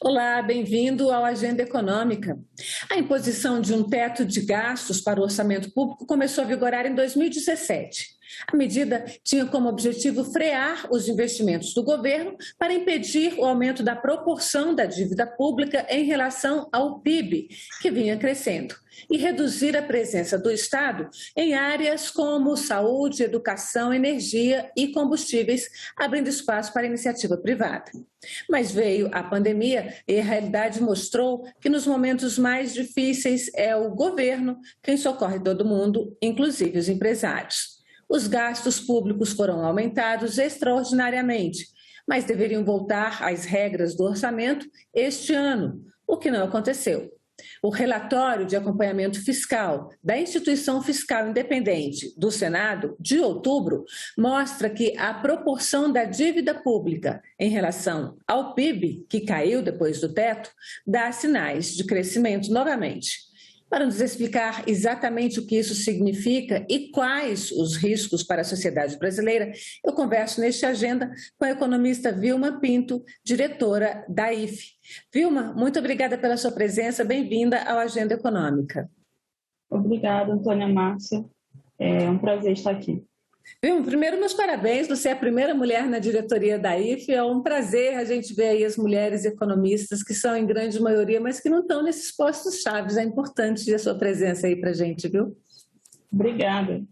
Olá, bem-vindo ao Agenda Econômica. A imposição de um teto de gastos para o orçamento público começou a vigorar em 2017. A medida tinha como objetivo frear os investimentos do governo para impedir o aumento da proporção da dívida pública em relação ao PIB, que vinha crescendo, e reduzir a presença do Estado em áreas como saúde, educação, energia e combustíveis, abrindo espaço para a iniciativa privada. Mas veio a pandemia e a realidade mostrou que nos momentos mais difíceis é o governo quem socorre todo mundo, inclusive os empresários. Os gastos públicos foram aumentados extraordinariamente, mas deveriam voltar às regras do orçamento este ano, o que não aconteceu. O relatório de acompanhamento fiscal da Instituição Fiscal Independente do Senado, de outubro, mostra que a proporção da dívida pública em relação ao PIB, que caiu depois do teto, dá sinais de crescimento novamente. Para nos explicar exatamente o que isso significa e quais os riscos para a sociedade brasileira, eu converso neste Agenda com a economista Vilma Pinto, diretora da IFE. Vilma, muito obrigada pela sua presença, bem-vinda ao Agenda Econômica. Obrigada, Antônia Márcia. É um prazer estar aqui. Vilma, primeiro, meus parabéns, você é a primeira mulher na diretoria da IFE, é um prazer a gente ver aí as mulheres economistas, que são em grande maioria, mas que não estão nesses postos chaves, é importante a sua presença aí para a gente, viu? Obrigada.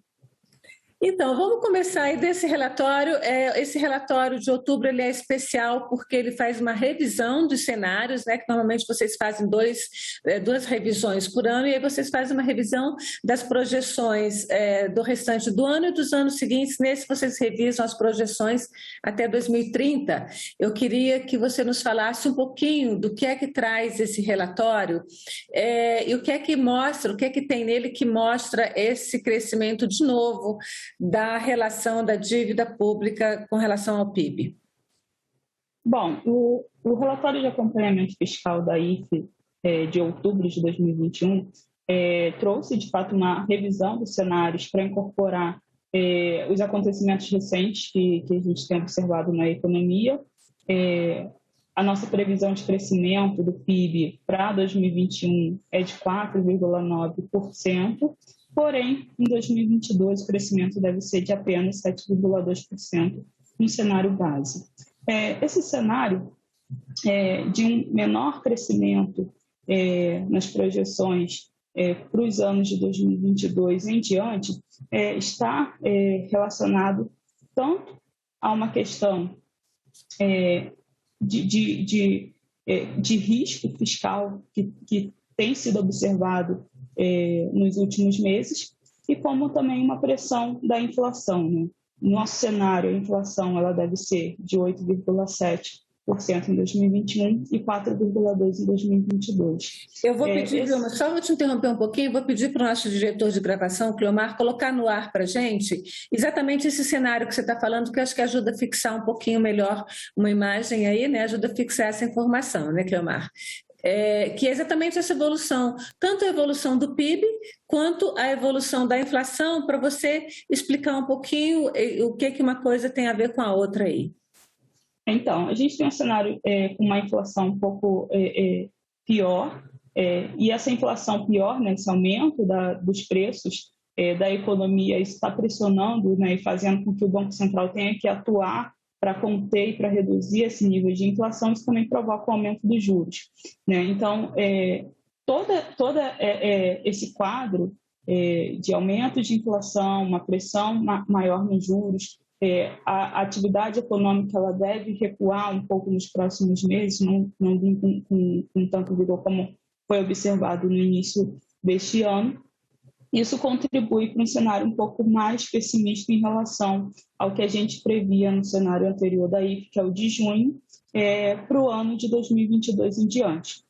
Então, vamos começar aí desse relatório. Esse relatório de outubro ele é especial porque ele faz uma revisão dos cenários, né? Que normalmente vocês fazem duas revisões por ano, e aí vocês fazem uma revisão das projeções do restante do ano e dos anos seguintes. Nesse, vocês revisam as projeções até 2030. Eu queria que você nos falasse um pouquinho do que é que traz esse relatório e o que é que mostra, o que é que tem nele que mostra esse crescimento de novo da relação da dívida pública com relação ao PIB. Bom, o relatório de acompanhamento fiscal da IFE de outubro de 2021 trouxe, de fato, uma revisão dos cenários para incorporar os acontecimentos recentes que a gente tem observado na economia. A nossa previsão de crescimento do PIB para 2021 é de 4,9%, porém, em 2022, o crescimento deve ser de apenas 7,2% no cenário base. Esse cenário de um menor crescimento nas projeções para os anos de 2022 em diante está relacionado tanto a uma questão de risco fiscal que tem sido observado nos últimos meses, e como também uma pressão da inflação, né? No nosso cenário, a inflação ela deve ser de 8,7% em 2021 e 4,2% em 2022. Eu vou pedir, Vilma, só vou te interromper um pouquinho, vou pedir para o nosso diretor de gravação, Cleomar, colocar no ar para a gente exatamente esse cenário que você está falando, que eu acho que ajuda a fixar um pouquinho melhor uma imagem aí, né? Ajuda a fixar essa informação, né, Cleomar? Que é exatamente essa evolução, tanto a evolução do PIB quanto a evolução da inflação, para você explicar um pouquinho o que uma coisa tem a ver com a outra aí. Então, a gente tem um cenário com uma inflação um pouco pior, e essa inflação pior, né, esse aumento dos preços da economia, isso está pressionando, né, e fazendo com que o Banco Central tenha que atuar para conter e para reduzir esse nível de inflação. Isso também provoca o aumento dos juros, né? Então, todo esse quadro de aumento de inflação, uma pressão maior nos juros, a atividade econômica ela deve recuar um pouco nos próximos meses, não vir com tanto vigor como foi observado no início deste ano. Isso contribui para um cenário um pouco mais pessimista em relação ao que a gente previa no cenário anterior da IFE, que é o de junho, para o ano de 2022 em diante.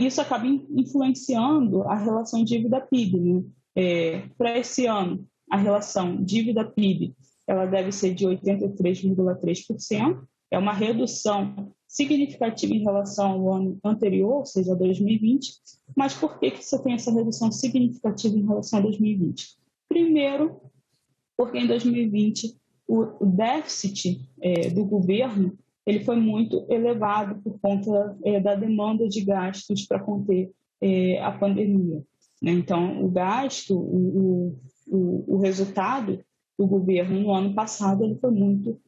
Isso acaba influenciando a relação dívida-PIB, né? Para esse ano, a relação dívida-PIB ela deve ser de 83,3%, é uma redução significativa em relação ao ano anterior, ou seja, 2020. Mas por que você tem essa redução significativa em relação a 2020? Primeiro, porque em 2020 o déficit do governo ele foi muito elevado por conta da demanda de gastos para conter a pandemia, né? Então, o gasto, o resultado do governo no ano passado ele foi muito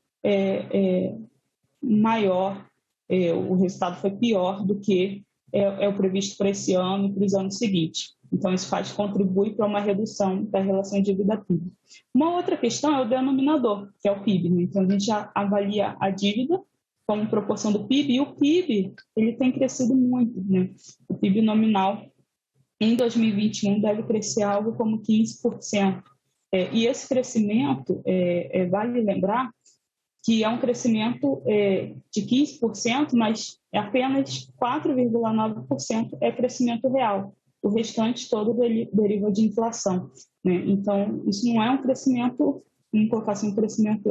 maior, o resultado foi pior do que o previsto para esse ano e para os anos seguintes. Então, isso contribui para uma redução da relação dívida-PIB. Uma outra questão é o denominador, que é o PIB, né? Então, a gente já avalia a dívida como proporção do PIB, e o PIB ele tem crescido muito, né? O PIB nominal em 2021 deve crescer algo como 15%. E esse crescimento, vale lembrar, que é um crescimento de 15%, mas apenas 4,9% é crescimento real. O restante todo deriva de inflação, né? Então, isso não é um crescimento, vamos colocar assim,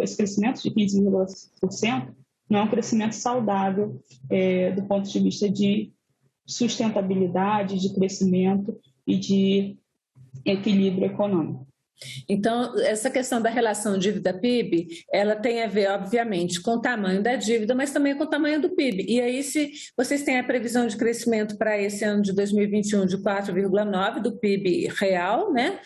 esse crescimento de 15,5% não é um crescimento saudável do ponto de vista de sustentabilidade, de crescimento e de equilíbrio econômico. Então, essa questão da relação dívida-PIB, ela tem a ver, obviamente, com o tamanho da dívida, mas também com o tamanho do PIB. E aí, se vocês têm a previsão de crescimento para esse ano de 2021 de 4,9% do PIB real, né?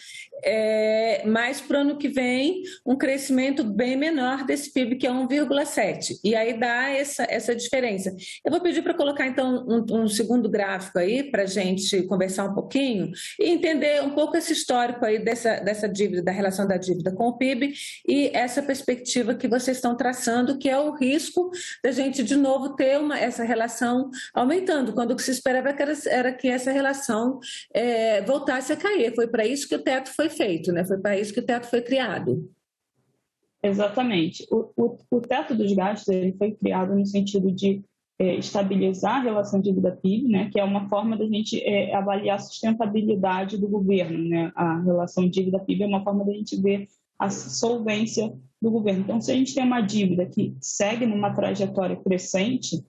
Mas para o ano que vem, um crescimento bem menor desse PIB, que é 1,7%. E aí dá essa diferença. Eu vou pedir para colocar, então, um segundo gráfico aí, para a gente conversar um pouquinho e entender um pouco esse histórico aí dessa dívida, da relação da dívida com o PIB e essa perspectiva que vocês estão traçando, que é o risco da gente de novo ter essa relação aumentando, quando o que se esperava era que essa relação voltasse a cair. Foi para isso que o teto foi feito, né? Foi para isso que o teto foi criado. Exatamente. O teto dos gastos ele foi criado no sentido de estabilizar a relação dívida-PIB, né, que é uma forma da gente avaliar a sustentabilidade do governo, né? A relação dívida-PIB é uma forma da gente ver a solvência do governo. Então, se a gente tem uma dívida que segue numa trajetória crescente,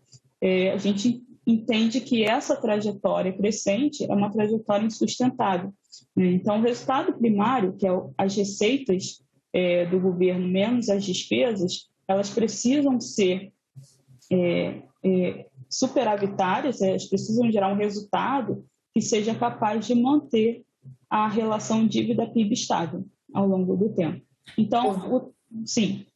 a gente entende que essa trajetória crescente é uma trajetória insustentável, né? Então, o resultado primário, que é as receitas do governo menos as despesas, elas precisam ser superavitárias, elas precisam gerar um resultado que seja capaz de manter a relação dívida-PIB estável ao longo do tempo. Então, sim.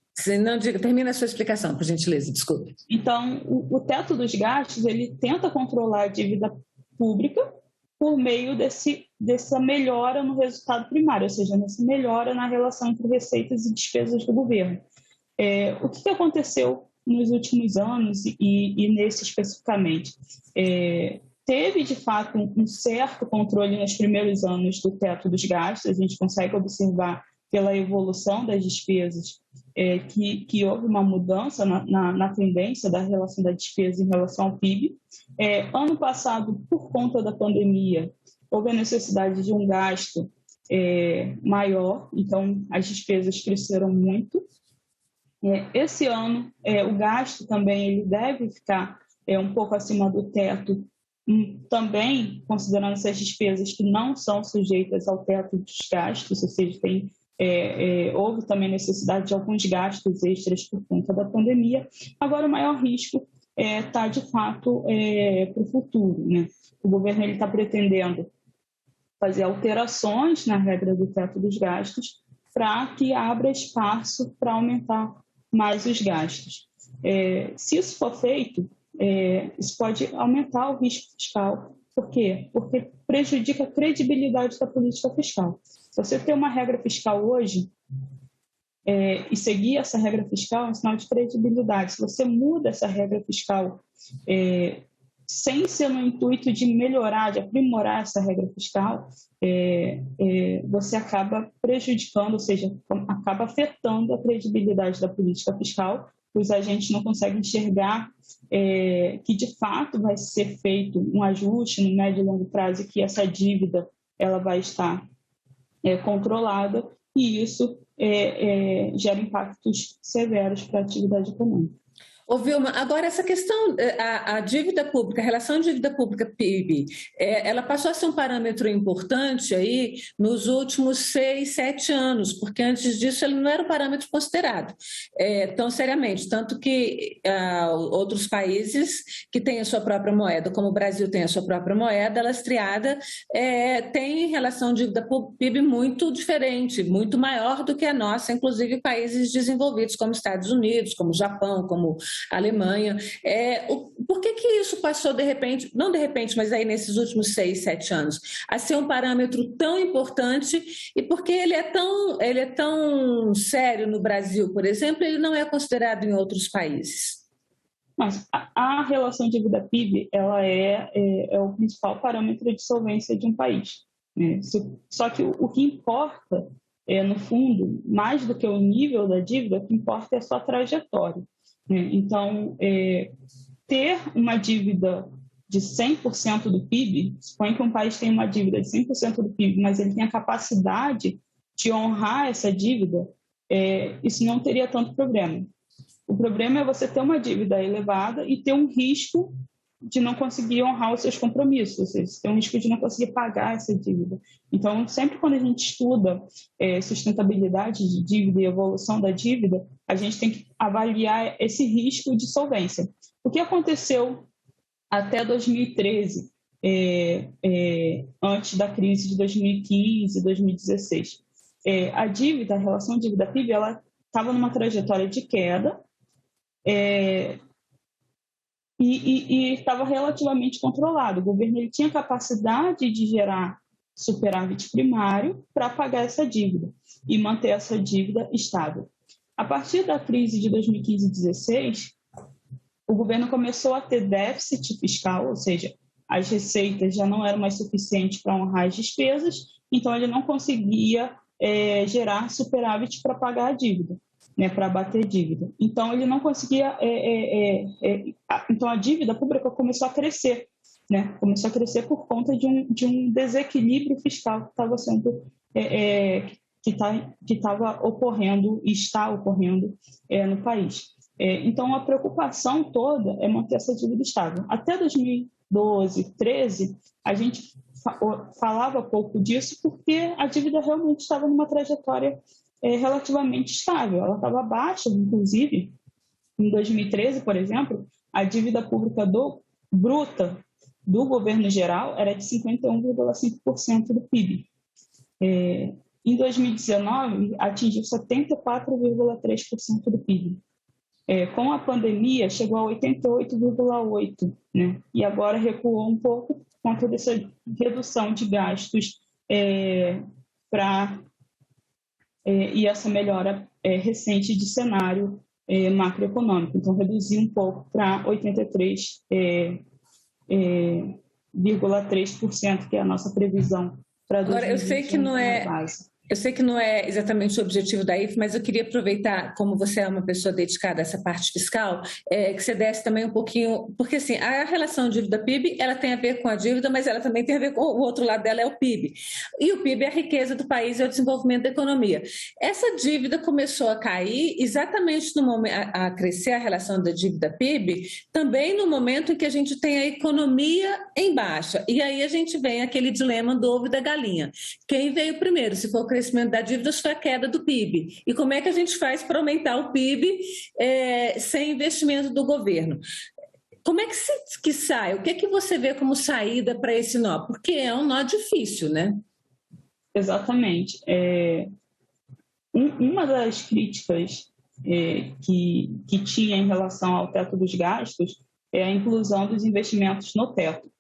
Não, termina a sua explicação, por gentileza, desculpe. Então, o teto dos gastos, ele tenta controlar a dívida pública por meio dessa melhora no resultado primário, ou seja, nessa melhora na relação entre receitas e despesas do governo. O que aconteceu nos últimos anos e nesse especificamente? Teve, de fato, um certo controle nos primeiros anos do teto dos gastos. A gente consegue observar pela evolução das despesas que houve uma mudança na tendência da relação da despesa em relação ao PIB. Ano passado, por conta da pandemia, houve a necessidade de um gasto maior, então as despesas cresceram muito. Esse ano, o gasto também ele deve ficar um pouco acima do teto, também considerando essas despesas que não são sujeitas ao teto dos gastos, ou seja, houve também necessidade de alguns gastos extras por conta da pandemia. Agora, o maior risco está, de fato, para o futuro, né? O governo está pretendendo fazer alterações na regra do teto dos gastos para que abra espaço para aumentar mais os gastos. Se isso for feito, isso pode aumentar o risco fiscal. Por quê? Porque prejudica a credibilidade da política fiscal. Se você tem uma regra fiscal hoje e seguir essa regra fiscal, é um sinal de credibilidade. Se você muda essa regra fiscal sem ser no intuito de melhorar, de aprimorar essa regra fiscal, você acaba prejudicando, ou seja, acaba afetando a credibilidade da política fiscal. Os agentes não conseguem enxergar que, de fato, vai ser feito um ajuste no médio e longo prazo e que essa dívida ela vai estar controlada, e isso gera impactos severos para a atividade econômica. Ô, Vilma, agora essa questão, a dívida pública, a relação dívida pública-PIB, ela passou a ser um parâmetro importante aí nos últimos 6, 7 anos, porque antes disso ele não era um parâmetro considerado tão seriamente, tanto que outros países que têm a sua própria moeda, como o Brasil tem a sua própria moeda, a lastreada tem relação dívida PIB muito diferente, muito maior do que a nossa, inclusive países desenvolvidos como Estados Unidos, como Japão, como Alemanha. Por que isso passou de repente, não de repente, mas aí nesses últimos 6, 7 anos, a ser um parâmetro tão importante e porque ele é tão sério no Brasil, por exemplo, ele não é considerado em outros países? Mas a relação dívida-PIB ela é o principal parâmetro de solvência de um país, né? Só que o que importa, no fundo, mais do que o nível da dívida, o que importa é a sua trajetória. Então, ter uma dívida de 100% do PIB, suponha que um país tem uma dívida de 100% do PIB, mas ele tem a capacidade de honrar essa dívida, isso não teria tanto problema. O problema é você ter uma dívida elevada e ter um risco de não conseguir honrar os seus compromissos, ou seja, você tem um risco de não conseguir pagar essa dívida. Então, sempre quando a gente estuda sustentabilidade de dívida e evolução da dívida, a gente tem que avaliar esse risco de solvência. O que aconteceu até 2013, antes da crise de 2015 e 2016? A dívida, a relação dívida-PIB, ela estava numa trajetória de queda, e estava relativamente controlado. O governo ele tinha capacidade de gerar superávit primário para pagar essa dívida e manter essa dívida estável. A partir da crise de 2015 e 2016, o governo começou a ter déficit fiscal, ou seja, as receitas já não eram mais suficientes para honrar as despesas, então ele não conseguia gerar superávit para pagar a dívida, né, para abater dívida. Então, ele não conseguia... então, a dívida pública começou a crescer, né? Começou a crescer por conta de um desequilíbrio fiscal que estava sendo... que estava ocorrendo e está ocorrendo no país. Então, a preocupação toda é manter essa dívida estável. Até 2012, 2013, a gente falava pouco disso porque a dívida realmente estava numa trajetória relativamente estável. Ela estava baixa, inclusive, em 2013, por exemplo, a dívida pública bruta do governo geral era de 51,5% do PIB. Em 2019, atingiu 74,3% do PIB. Com a pandemia, chegou a 88,8%, né? E agora recuou um pouco por conta dessa redução de gastos e essa melhora recente de cenário macroeconômico. Então, reduziu um pouco para 83,3%, que é a nossa previsão para 2021. Agora, eu sei que não é exatamente o objetivo da IFE, mas eu queria aproveitar, como você é uma pessoa dedicada a essa parte fiscal, que você desse também um pouquinho, porque assim, a relação dívida-PIB, ela tem a ver com a dívida, mas ela também tem a ver com o outro lado dela, é o PIB. E o PIB é a riqueza do país, é o desenvolvimento da economia. Essa dívida começou a cair exatamente no momento, a crescer a relação da dívida-PIB, também no momento em que a gente tem a economia em baixa. E aí a gente vem aquele dilema do ovo e da galinha. Quem veio primeiro? Se for o crescimento da dívida, foi a queda do PIB. E como é que a gente faz para aumentar o PIB sem investimento do governo? Como é que sai? O que é que você vê como saída para esse nó? Porque é um nó difícil, né? Exatamente. Uma das críticas que tinha em relação ao teto dos gastos é a inclusão dos investimentos no teto.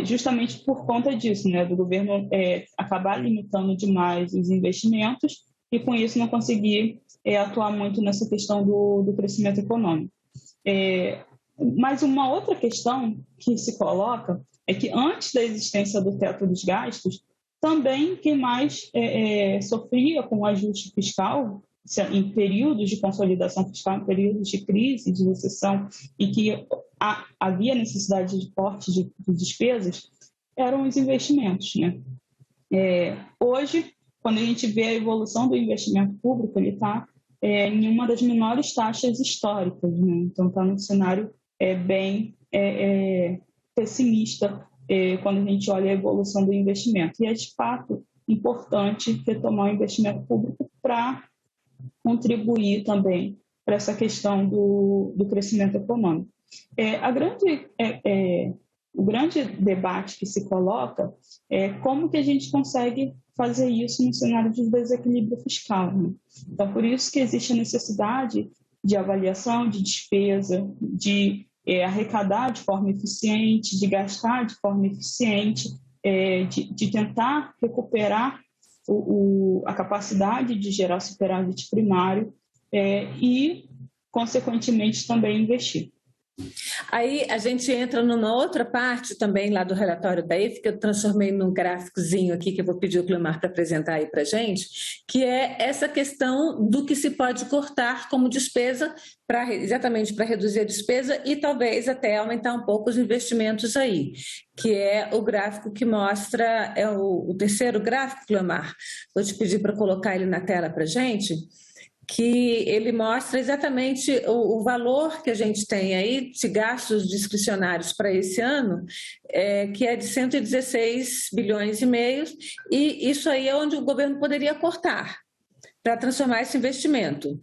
Justamente por conta disso, né, do governo acabar limitando demais os investimentos e, com isso, não conseguir atuar muito nessa questão do crescimento econômico. Mas uma outra questão que se coloca é que, antes da existência do teto dos gastos, também quem mais sofria com o ajuste fiscal em períodos de consolidação fiscal, em períodos de crise, de recessão, e que havia necessidade de corte de despesas, eram os investimentos, né? Hoje, quando a gente vê a evolução do investimento público, ele está em uma das menores taxas históricas, né? Então está num cenário bem pessimista quando a gente olha a evolução do investimento. E é de fato importante retomar o investimento público para contribuir também para essa questão do crescimento econômico. O grande debate que se coloca é como que a gente consegue fazer isso no cenário de desequilíbrio fiscal, né? Então, por isso que existe a necessidade de avaliação de despesa, de arrecadar de forma eficiente, de gastar de forma eficiente, de tentar recuperar a capacidade de gerar superávit primário e, consequentemente, também investir. Aí a gente entra numa outra parte também lá do relatório da IFE, que eu transformei num gráficozinho aqui, que eu vou pedir ao Cleomar para apresentar aí para a gente, que é essa questão do que se pode cortar como despesa, exatamente para reduzir a despesa e talvez até aumentar um pouco os investimentos aí, que é o gráfico que mostra, é o terceiro gráfico, Cleomar, vou te pedir para colocar ele na tela para a gente, que ele mostra exatamente o valor que a gente tem aí de gastos discricionários para esse ano, que é de 116 bilhões e meio, e isso aí é onde o governo poderia cortar para transformar esse investimento.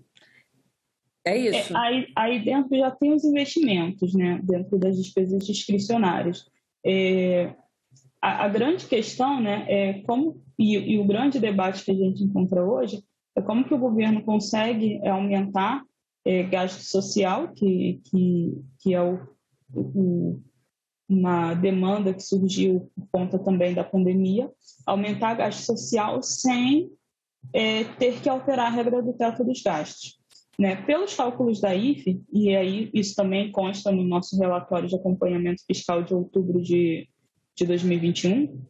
É isso? Aí dentro já tem os investimentos, né, dentro das despesas discricionárias. A grande questão, né, é como, e o grande debate que a gente encontra hoje, é como que o governo consegue aumentar gasto social, que é uma demanda que surgiu por conta também da pandemia, aumentar gasto social sem ter que alterar a regra do teto dos gastos. Né? Pelos cálculos da IFE, e aí isso também consta no nosso relatório de acompanhamento fiscal de outubro de 2021,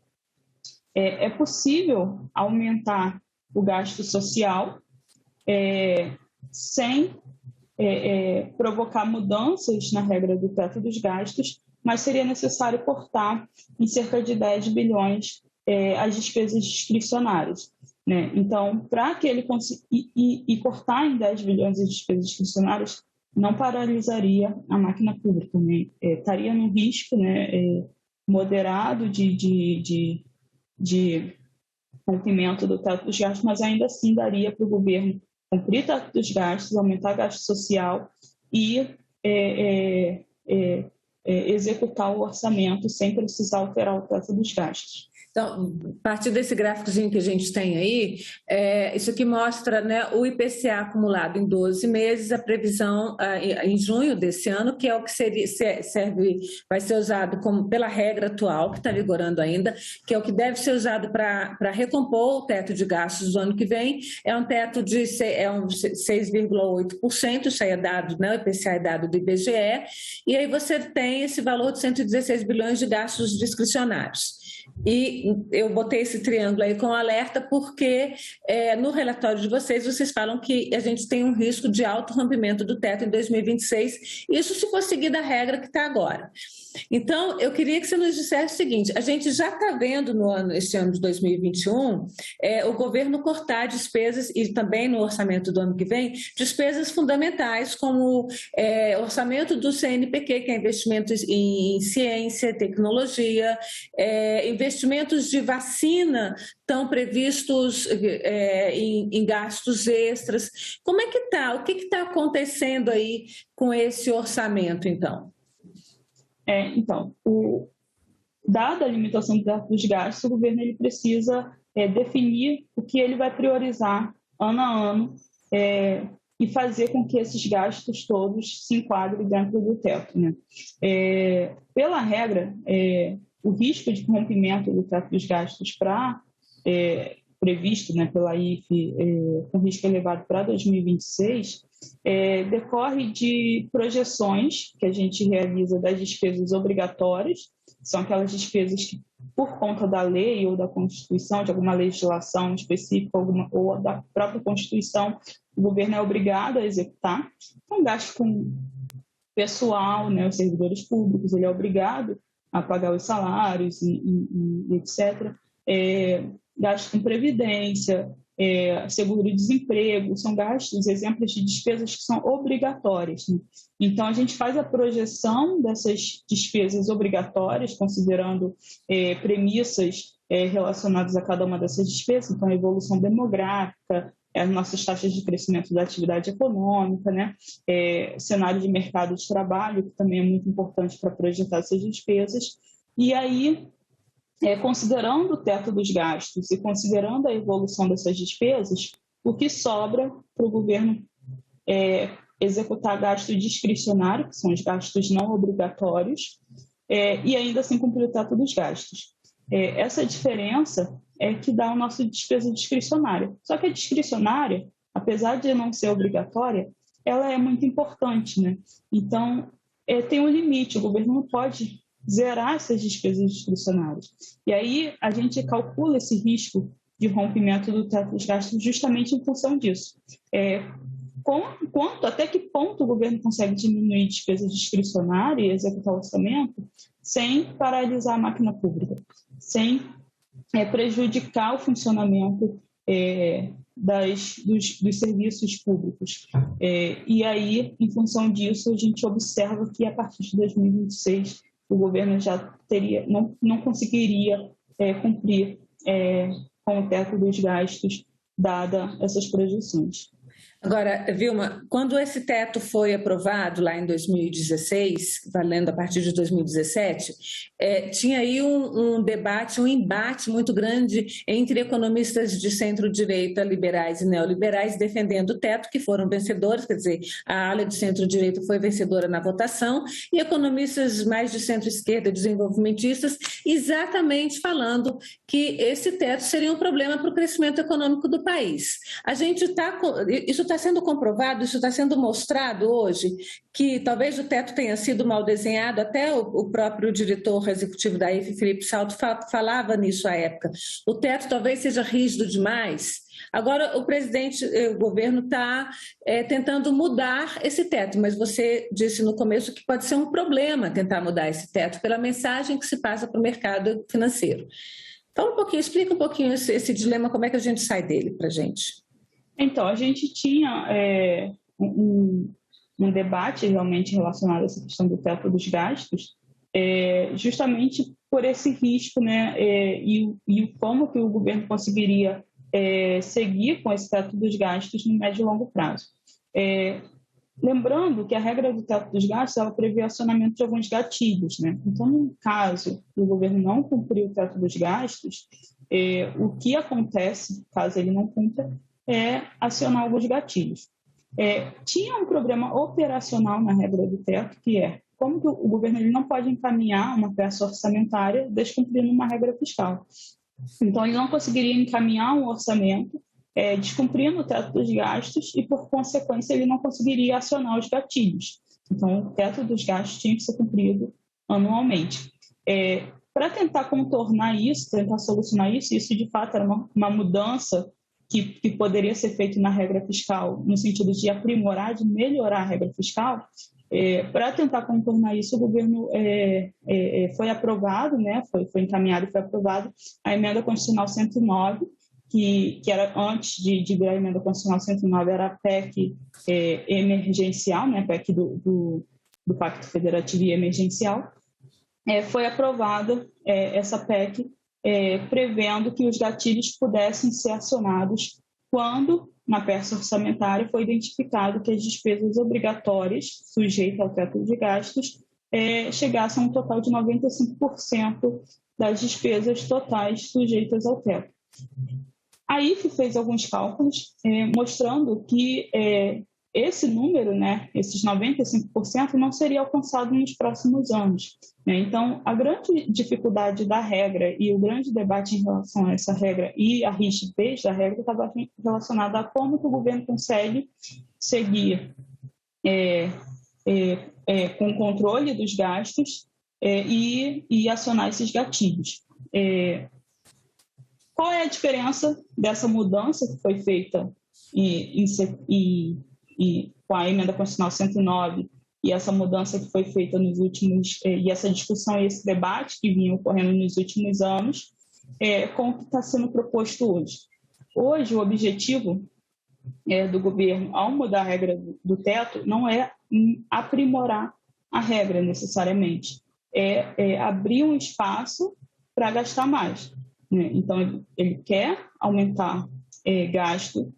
é possível aumentar o gasto social sem provocar mudanças na regra do teto dos gastos, mas seria necessário cortar em cerca de 10 bilhões as despesas discricionárias. Né? Então, para que ele consiga cortar em 10 bilhões as despesas discricionárias, não paralisaria a máquina pública, né? Estaria num risco, né, moderado de rompimento do teto dos gastos, mas ainda assim daria para o governo cumprir o teto dos gastos, aumentar gasto social e executar o orçamento sem precisar alterar o teto dos gastos. Então, a partir desse gráficozinho que a gente tem aí, isso aqui mostra, né, o IPCA acumulado em 12 meses, a previsão em junho desse ano, que é o que vai ser usado pela regra atual, que está vigorando ainda, que é o que deve ser usado para recompor o teto de gastos do ano que vem. É um teto de 6,8%, isso aí é dado, né, o IPCA é dado do IBGE, e aí você tem esse valor de 116 bilhões de gastos discricionários. E eu botei esse triângulo aí com alerta porque no relatório de vocês falam que a gente tem um risco de alto rompimento do teto em 2026, isso se for seguir a regra que está agora. Então, eu queria que você nos dissesse o seguinte, a gente já está vendo esse ano de 2021, o governo cortar despesas, e também no orçamento do ano que vem, despesas fundamentais como orçamento do CNPq, que é investimentos em ciência, tecnologia, investimentos de vacina estão previstos em gastos extras. Como é que está? O que está acontecendo aí com esse orçamento, então? Então, dada a limitação dos gastos, o governo ele precisa definir o que ele vai priorizar ano a ano e fazer com que esses gastos todos se enquadrem dentro do teto. Né? Pela regra, o risco de rompimento do teto dos gastos previsto, né, pela IFE, com risco elevado para 2026, decorre de projeções que a gente realiza das despesas obrigatórias, são aquelas despesas que, por conta da lei ou da Constituição, de alguma legislação específica ou da própria Constituição, o governo é obrigado a executar. Então, gasto com pessoal, né, os servidores públicos, ele é obrigado a pagar os salários e etc. Gasto com previdência, seguro-desemprego, são gastos, exemplos de despesas que são obrigatórias, né? Então, a gente faz a projeção dessas despesas obrigatórias, considerando premissas relacionadas a cada uma dessas despesas, então a evolução demográfica, as nossas taxas de crescimento da atividade econômica, né? Cenário de mercado de trabalho, que também é muito importante para projetar essas despesas. E aí, considerando o teto dos gastos e considerando a evolução dessas despesas, o que sobra para o governo executar gasto discricionário, que são os gastos não obrigatórios, e ainda assim cumprir o teto dos gastos. Essa diferença é que dá a nossa despesa discricionária. Só que a discricionária, apesar de não ser obrigatória, ela é muito importante, né? Então, tem um limite, o governo não pode zerar essas despesas discricionárias. E aí a gente calcula esse risco de rompimento do teto dos gastos justamente em função disso. Até que ponto o governo consegue diminuir despesa discricionária e executar o orçamento sem paralisar a máquina pública, sem prejudicar o funcionamento dos serviços públicos. E aí, em função disso, a gente observa que a partir de 2026 o governo já não conseguiria cumprir com o teto dos gastos, dada essas projeções. Agora, Vilma, quando esse teto foi aprovado lá em 2016, valendo a partir de 2017, tinha aí um debate, um embate muito grande entre economistas de centro-direita, liberais e neoliberais, defendendo o teto, que foram vencedores, quer dizer, a ala de centro-direita foi vencedora na votação, e economistas mais de centro-esquerda, desenvolvimentistas, exatamente falando que esse teto seria um problema para o crescimento econômico do país. Isso está sendo comprovado, isso está sendo mostrado hoje, que talvez o teto tenha sido mal desenhado, até o próprio diretor executivo da IFE, Felipe Salto, falava nisso à época. O teto talvez seja rígido demais. Agora, o governo está tentando mudar esse teto, mas você disse no começo que pode ser um problema tentar mudar esse teto pela mensagem que se passa para o mercado financeiro. Fala um pouquinho, explica um pouquinho esse dilema, como é que a gente sai dele para a gente. Então, a gente tinha um debate realmente relacionado a essa questão do teto dos gastos, justamente por esse risco, né, e como que o governo conseguiria seguir com esse teto dos gastos no médio e longo prazo. Lembrando que a regra do teto dos gastos ela prevê acionamento de alguns gatilhos, né? Então, no caso do governo não cumprir o teto dos gastos, o que acontece, caso ele não cumpra, acionar alguns gatilhos. Tinha um problema operacional na regra do teto, que como que o governo ele não pode encaminhar uma peça orçamentária descumprindo uma regra fiscal. Então, ele não conseguiria encaminhar um orçamento descumprindo o teto dos gastos e, por consequência, ele não conseguiria acionar os gatilhos. Então, o teto dos gastos tinha que ser cumprido anualmente. Para tentar contornar isso, tentar solucionar isso de fato era uma mudança que poderia ser feito na regra fiscal, no sentido de aprimorar, de melhorar a regra fiscal. Para tentar contornar isso, o governo foi aprovado, né, foi encaminhado e foi aprovado a emenda constitucional 109, que era antes de virar a emenda constitucional 109, era a PEC emergencial, né, PEC do Pacto Federativo e Emergencial. Foi aprovada essa PEC, prevendo que os gatilhos pudessem ser acionados quando, na peça orçamentária, foi identificado que as despesas obrigatórias sujeitas ao teto de gastos chegassem a um total de 95% das despesas totais sujeitas ao teto. A IFE fez alguns cálculos mostrando que esse número, né, esses 95%, não seria alcançado nos próximos anos. Né? Então, a grande dificuldade da regra e o grande debate em relação a essa regra e a rigidez da regra estava relacionada a como que o governo consegue seguir com o controle dos gastos e acionar esses gatilhos. Qual é a diferença dessa mudança que foi feita com a emenda constitucional 109 e essa mudança que foi feita nos últimos, e essa discussão e esse debate que vinha ocorrendo nos últimos anos, com o que está sendo proposto hoje? Hoje, o objetivo do governo, ao mudar a regra do teto, não é aprimorar a regra necessariamente, é abrir um espaço para gastar mais, né? Então, ele quer aumentar gasto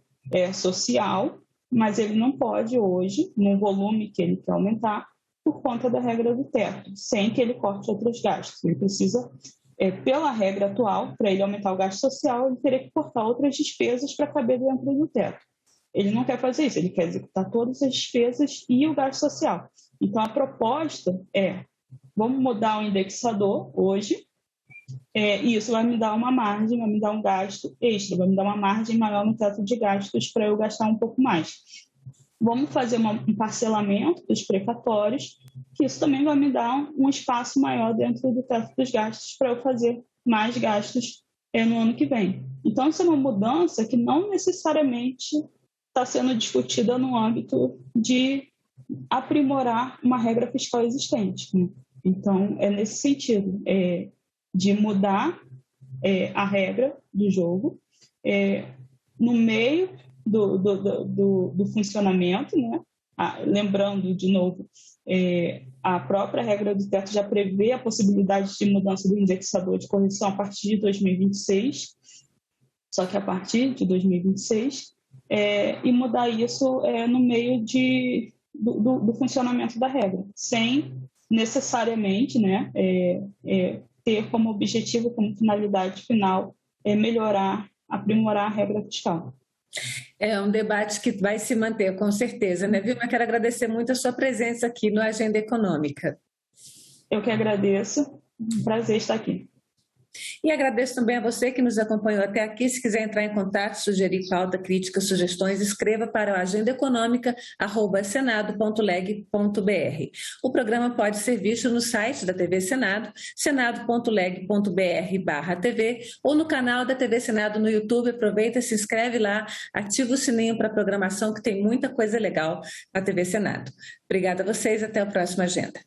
social, mas ele não pode hoje, no volume que ele quer aumentar, por conta da regra do teto, sem que ele corte outros gastos. Ele precisa, pela regra atual, para ele aumentar o gasto social, ele teria que cortar outras despesas para caber dentro do teto. Ele não quer fazer isso, ele quer executar todas as despesas e o gasto social. Então, a proposta vamos mudar o indexador hoje, e isso vai me dar uma margem, vai me dar um gasto extra, vai me dar uma margem maior no teto de gastos para eu gastar um pouco mais. Vamos fazer um parcelamento dos precatórios, que isso também vai me dar um espaço maior dentro do teto dos gastos para eu fazer mais gastos no ano que vem. Então, isso é uma mudança que não necessariamente está sendo discutida no âmbito de aprimorar uma regra fiscal existente, né? Então, é nesse sentido, de mudar a regra do jogo no meio do funcionamento, né? Lembrando, de novo, a própria regra do teto já prevê a possibilidade de mudança do indexador de correção a partir de 2026, só que a partir de 2026, e mudar isso no meio do funcionamento da regra, sem necessariamente, né, ter como objetivo, como finalidade final, aprimorar a regra fiscal. É um debate que vai se manter, com certeza, né, Vilma? Quero agradecer muito a sua presença aqui no Agenda Econômica. Eu que agradeço, prazer estar aqui. E agradeço também a você que nos acompanhou até aqui. Se quiser entrar em contato, sugerir pauta, críticas, sugestões, escreva para o agendaeconômica@senado.leg.br. O programa pode ser visto no site da TV Senado, senado.leg.br/TV, ou no canal da TV Senado no YouTube. Aproveita, se inscreve lá, ativa o sininho para a programação, que tem muita coisa legal na TV Senado. Obrigada a vocês, até a próxima agenda.